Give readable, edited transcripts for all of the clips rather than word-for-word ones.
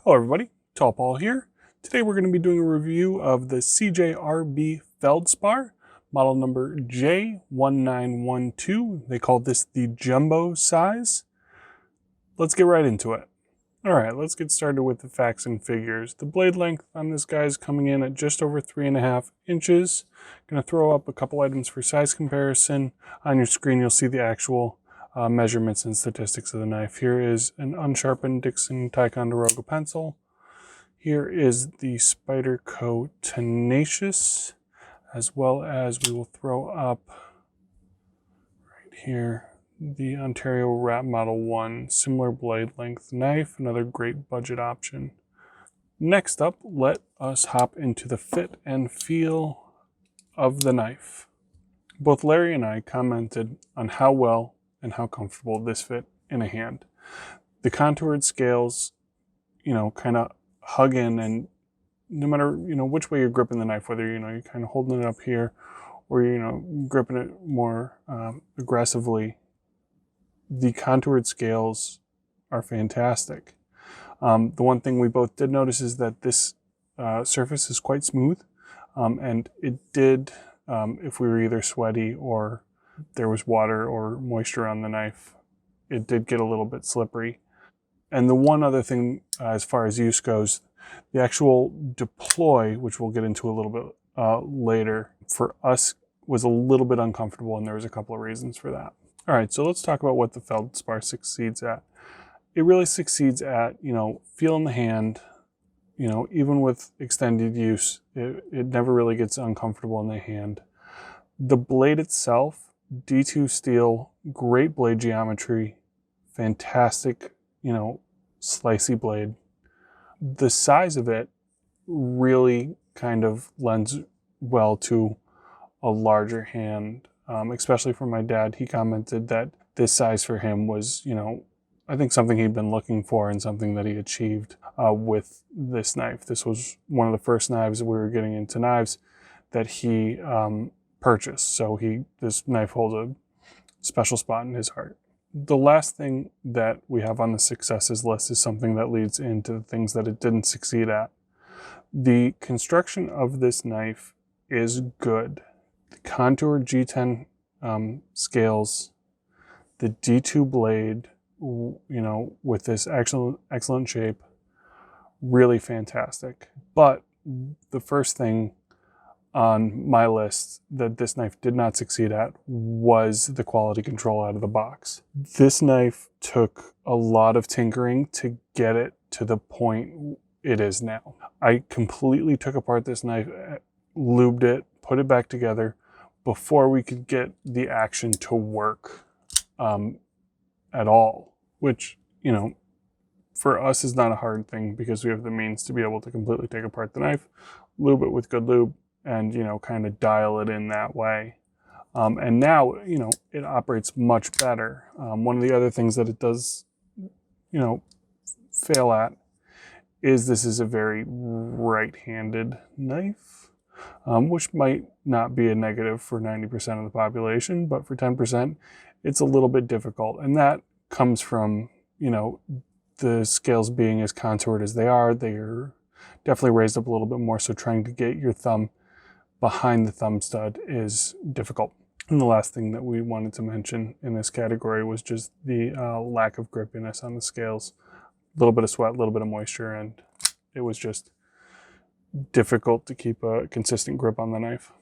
Hello everybody, Tall Paul here. Today we're going to be doing a review of the CJRB Feldspar, model number J1912. They call this the jumbo size. Let's get right into it. Alright, let's get started with the facts and figures. The blade length on this guy is coming in at just over 3.5 inches. I'm going to throw up a couple items for size comparison. On your screen you'll see the actual measurements and statistics of the knife. Here is an unsharpened Dixon Ticonderoga pencil. Here is the Spyderco Tenacious, as well as we will throw up right here the Ontario Rat Model 1 similar blade length knife, another great budget option. Next up, let us hop into the fit and feel of the knife. Both Larry and I commented on how well and how comfortable this fit in a hand. The contoured scales, kind of hug in, and no matter, which way you're gripping the knife, whether, you're kind of holding it up here or, gripping it more aggressively, the contoured scales are fantastic. The one thing we both did notice is that this surface is quite smooth, and it did, if we were either sweaty or there was water or moisture on the knife, it did get a little bit slippery. And the one other thing as far as use goes, the actual deploy, which we'll get into a little bit later, for us was a little bit uncomfortable, and there was a couple of reasons for that. All right, so let's talk about what the Feldspar succeeds at. It really succeeds at, feeling the hand, even with extended use, it never really gets uncomfortable in the hand. The blade itself, D2 steel, great blade geometry, fantastic, slicey blade. The size of it really kind of lends well to a larger hand, especially for my dad. He commented that this size for him was, I think something he'd been looking for and something that he achieved with this knife. This was one of the first knives that we were getting into knives that he purchased. So this knife holds a special spot in his heart. The last thing that we have on the successes list is something that leads into the things that it didn't succeed at. The construction of this knife is good. The contoured G10 scales, the D2 blade, with this excellent shape, really fantastic. But the first thing on my list that this knife did not succeed at was the quality control out of the box. This knife took a lot of tinkering to get it to the point it is now. I completely took apart this knife, lubed it, put it back together before we could get the action to work at all, which, for us is not a hard thing because we have the means to be able to completely take apart the knife, lube it with good lube, and, kind of dial it in that way. And now, it operates much better. One of the other things that it does, fail at is this is a very right-handed knife, which might not be a negative for 90% of the population, but for 10%, it's a little bit difficult. And that comes from, the scales being as contoured as they are. They're definitely raised up a little bit more, so trying to get your thumb behind the thumb stud is difficult. And the last thing that we wanted to mention in this category was just the lack of grippiness on the scales. A little bit of sweat, a little bit of moisture, and it was just difficult to keep a consistent grip on the knife.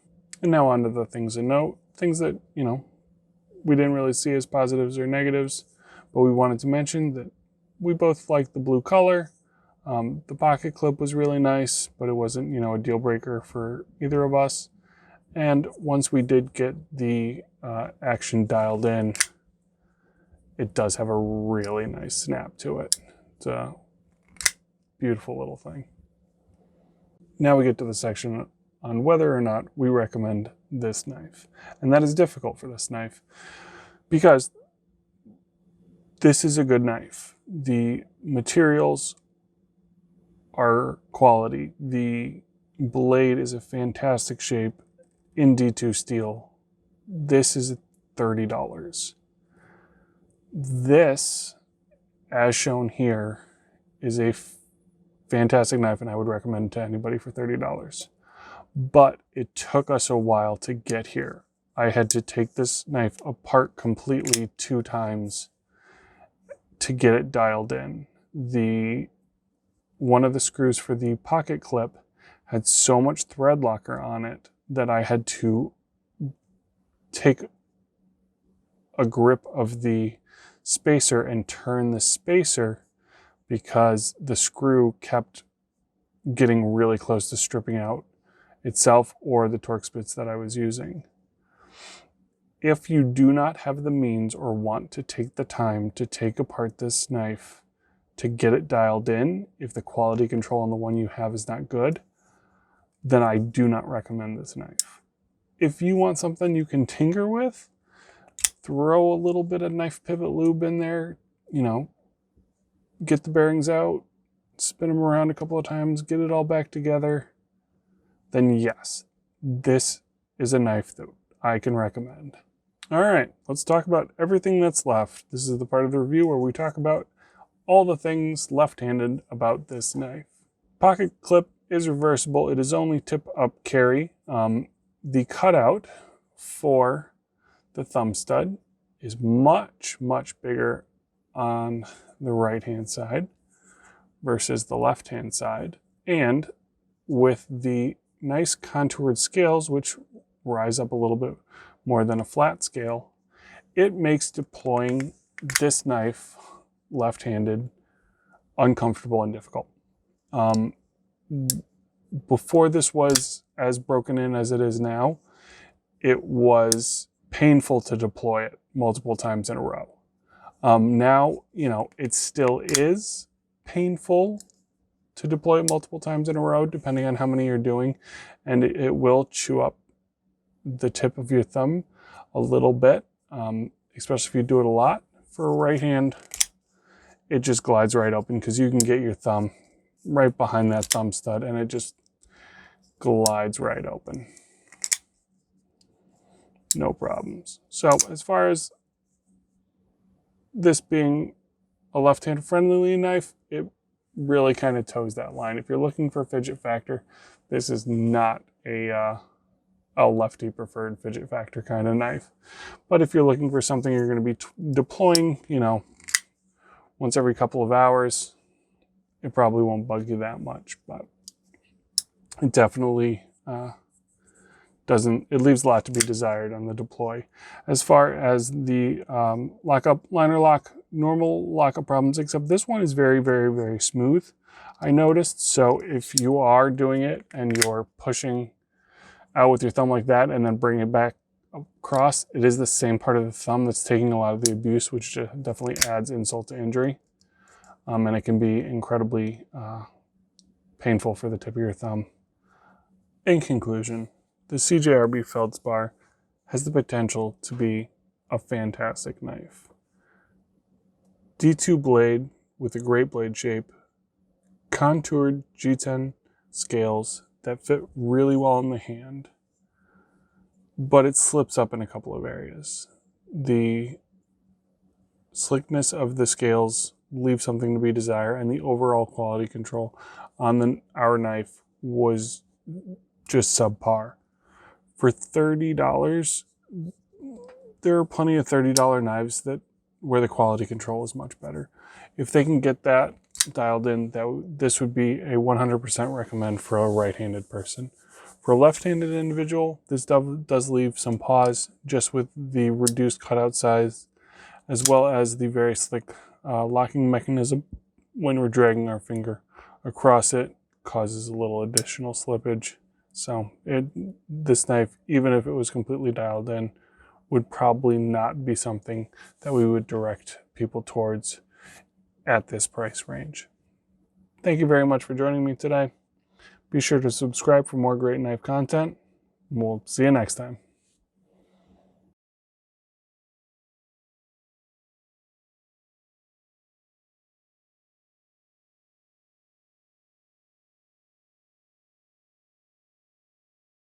And now on to the things to note, things that, we didn't really see as positives or negatives, but we wanted to mention that we both liked the blue color. The pocket clip was really nice, but it wasn't, a deal breaker for either of us. And once we did get the action dialed in, it does have a really nice snap to it. It's a beautiful little thing. Now we get to the section on whether or not we recommend this knife. And that is difficult for this knife because this is a good knife. The materials are quality. The blade is a fantastic shape in D2 steel. This is $30. This, as shown here, is a fantastic knife, and I would recommend it to anybody for $30. But it took us a while to get here. I had to take this knife apart completely 2 times to get it dialed in. One of the screws for the pocket clip had so much thread locker on it that I had to take a grip of the spacer and turn the spacer because the screw kept getting really close to stripping out itself or the Torx bits that I was using. If you do not have the means or want to take the time to take apart this knife to get it dialed in, if the quality control on the one you have is not good, then I do not recommend this knife. If you want something you can tinker with, throw a little bit of knife pivot lube in there, you know, get the bearings out, spin them around a couple of times, get it all back together, then yes, this is a knife that I can recommend. All right, let's talk about everything that's left. This is the part of the review where we talk about all the things left-handed about this knife. Pocket clip is reversible. It is only tip-up carry. The cutout for the thumb stud is much, much bigger on the right-hand side versus the left-hand side. And with the nice contoured scales, which rise up a little bit more than a flat scale, it makes deploying this knife left-handed uncomfortable and difficult. Before this was as broken in as it is now, it was painful to deploy it multiple times in a row. Now, you know, it still is painful to deploy it multiple times in a row, depending on how many you're doing, and it will chew up the tip of your thumb a little bit, especially if you do it a lot. For a right hand, it just glides right open because you can get your thumb right behind that thumb stud and it just glides right open. No problems. So as far as this being a left-hand friendly knife, it really kind of toes that line. If you're looking for fidget factor, this is not a lefty preferred fidget factor kind of knife. But if you're looking for something you're going to be deploying, you know, once every couple of hours, it probably won't bug you that much, but it definitely it leaves a lot to be desired on the deploy. As far as the lockup, liner lock, normal lockup problems, except this one is very, very, very smooth, I noticed. So if you are doing it and you're pushing out with your thumb like that and then bring it back across, it is the same part of the thumb that's taking a lot of the abuse, which definitely adds insult to injury. And it can be incredibly painful for the tip of your thumb. In conclusion, the CJRB Feldspar has the potential to be a fantastic knife. D2 blade with a great blade shape, contoured G10 scales that fit really well in the hand, but it slips up in a couple of areas. The slickness of the scales leaves something to be desired, and the overall quality control on our knife was just subpar. For $30, there are plenty of $30 knives where the quality control is much better. If they can get that dialed in, this would be a 100% recommend for a right-handed person. For a left-handed individual, this does leave some pause just with the reduced cutout size, as well as the very slick locking mechanism. When we're dragging our finger across it, causes a little additional slippage. So this knife, even if it was completely dialed in, would probably not be something that we would direct people towards at this price range. Thank you very much for joining me today. Be sure to subscribe for more great knife content. We'll see you next time.